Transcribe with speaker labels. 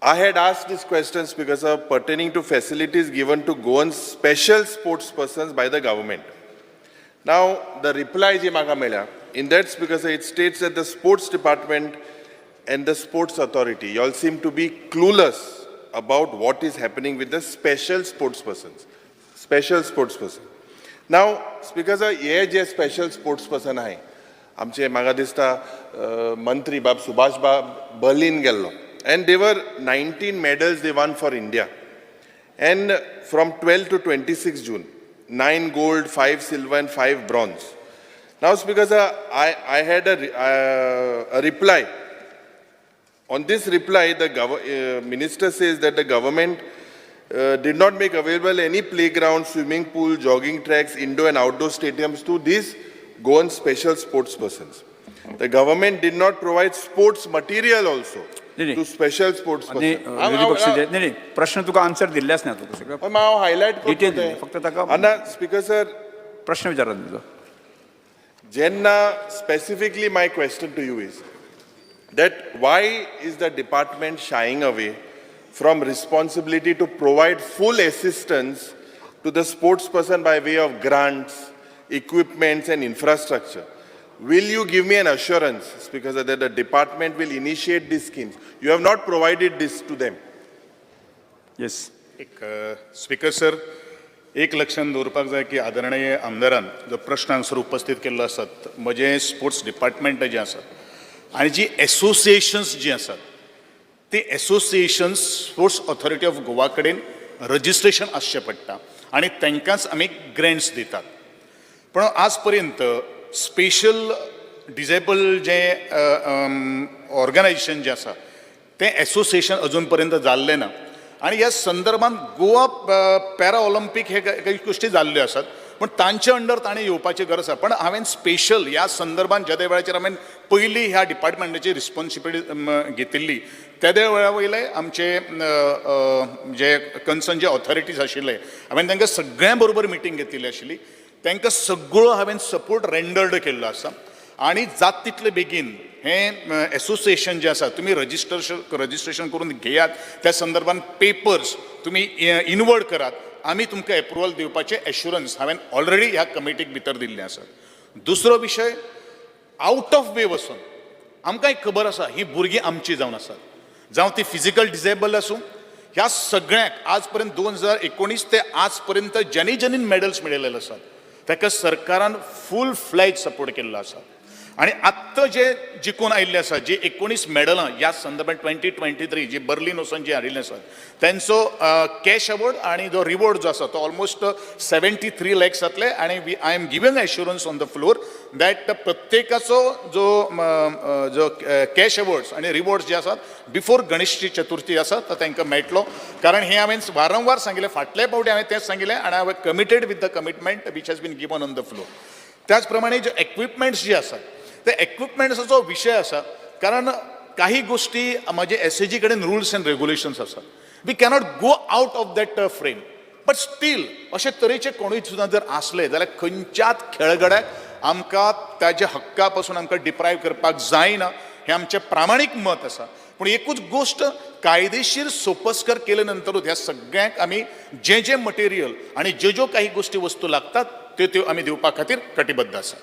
Speaker 1: I had asked these questions because of pertaining to facilities given to Goan special sports persons by the government. Now, the reply ji maga mela, in that because it states that the sports department and the sports authority, you all seem to be clueless about what is happening with the special sports persons. Special sports person. Now, because हे जे special sports person आहे, आमचे म्हाका दिसता मंत्री बाब सुभाष बाब Berlin गेल्लो. And there were 19 medals they won for India. And from 12 to 26 June, 9 gold, 5 silver and 5 bronze. Now it's because I had a reply. On this reply, the minister says that the government did not make available any playground, swimming pool, jogging tracks, indoor and outdoor stadiums to these Goan special sports persons. The government did not provide sports material also. To special sports person.
Speaker 2: नाही प्रश्न तुका answer दिल्ल्यास ना तुका सगळं
Speaker 1: पण हांव highlight
Speaker 2: detail
Speaker 1: करतोय
Speaker 2: फक्त ताका
Speaker 1: आना स्पीकर सर
Speaker 2: प्रश्न विचारला तुजो
Speaker 1: जेन्ना specifically my question to you is that why is the department shying away from responsibility to provide full assistance to the sports person by way of grants, equipments and infrastructure? Will you give me an assurance, Speaker, that the department will initiate these schemes? You have not provided this to them.
Speaker 2: Yes.
Speaker 3: Speaker sir, एक लक्षात दवरपाक जाय की आदरणीय आमदारान जो प्रश्न हांगासर उपस्थित केल्लो आसात म्हजें स्पोर्ट्स डिपार्टमेंट जें आसा आनी जी एसोसिएशन्स जी आसात ती associations sports authority of Goa कडेन रजिस्ट्रेशन आसचें पडटा आनी तांकांच आमी ग्रँट्स दितात. पण आज पर्यंत स्पेशल डिजेबल जे ऑर्गनायजेशन जे आसा तें एसोसिएशन अजून पर्यंत जाल्लें ना आनी ह्या संदर्भात गोवा पॅरा ऑलिंपिक हे काही गोष्टी जाल्ल्यो आसात पण तांचे अंडर ताणें येवपाची गरज आसा. पण हांवें स्पेशल ह्या संदर्भात ज्या वेळाचेर हांवें पयली ह्या डिपार्टमेंटाची रिस्पॉन्सिबिलिटी घेतिल्ली त्या वेळा वयले आमचे जे कन्सर्न जे ऑथॉरिटीज आशिल्ले हांवें तांकां सगळ्यां बरोबर मिटींग घेतिल्ली आशिल्ली. तांकां सगळो हांवें सपोर्ट रेंडर्ड केल्लो आसा आनी जात तितले बेगीन हें एसोसिएशन जें आसा तुमी रजिस्ट्रेशन करून घेयात त्या संदर्भात पेपर्स तुमी इनवर्ड करात आमी तुमकां एप्रुवल दिवपाचें एश्युरन्स हांवें ऑलरेडी ह्या कमिटीक भितर दिल्लें आसा. दुसरो विशय आवट ऑफ वे वचून आमकांय खबर आसा ही भुरगीं आमची जावन आसात जावं ती फिजिकल डिजेबल आसूं ह्या सगळ्यांक आज पर्यंत 2019 ते आज पर्यंत ज्यांनी मेडल्स मेळयलेले आसात ताका सरकारान फूल फ्लॅज सपोर्ट केल्लो आसा. आणि आत्ता जे जिखून आयिल्ले आसा जी 19 मेडलां ह्या संदर्भात 2023 जी बर्लिन वचून जी हाडिल्ले आसात तांचो कॅश अवॉर्ड आणि जो रिवॉर्ड जो आसा तो ऑलमोस्ट 73 lakhs जातले आणि I am giving assurance on the floor that प्रत्येकाचो जो कॅश अवॉर्ड्स आणि रिवॉर्ड्स जे आसात बिफोर गणेश चतुर्थी आसा तो तांकां मेळटलो. कारण हे हांवें वारंवार सांगिल्लें फाटल्या फावटी हांवें तेंच सांगिल्लें आणि हांवें committed with the commitment which has been given on the floor. त्याच प्रमाणे जे इक्विपमेंट्स जे आसात ते इक्विपमेंट्साचो विषय आसा कारण काही गोष्टी माझे एसएजी कडेन रुल्स एंड रेग्युलेशन्स आसात. We cannot go out of that frame but still अशे तरेचे कोणूय सुद्दां जर आसले जाल्यार खंयच्याच खेळगड्याक आमकां ताच्या हक्का पासून आमकां डिप्रायव करपाक जायना हें आमचें प्रामाणीक मत आसा. पूण एकूच गोष्ट कायदेशीर सोपस्कर केले नंतरूच ह्या सगळ्यांक आमी जे मटेरियल आणि ज्यो काही गोष्टी वस्तू लागतात त्यो आमी दिवपा खातीर कटिबद्ध आसा.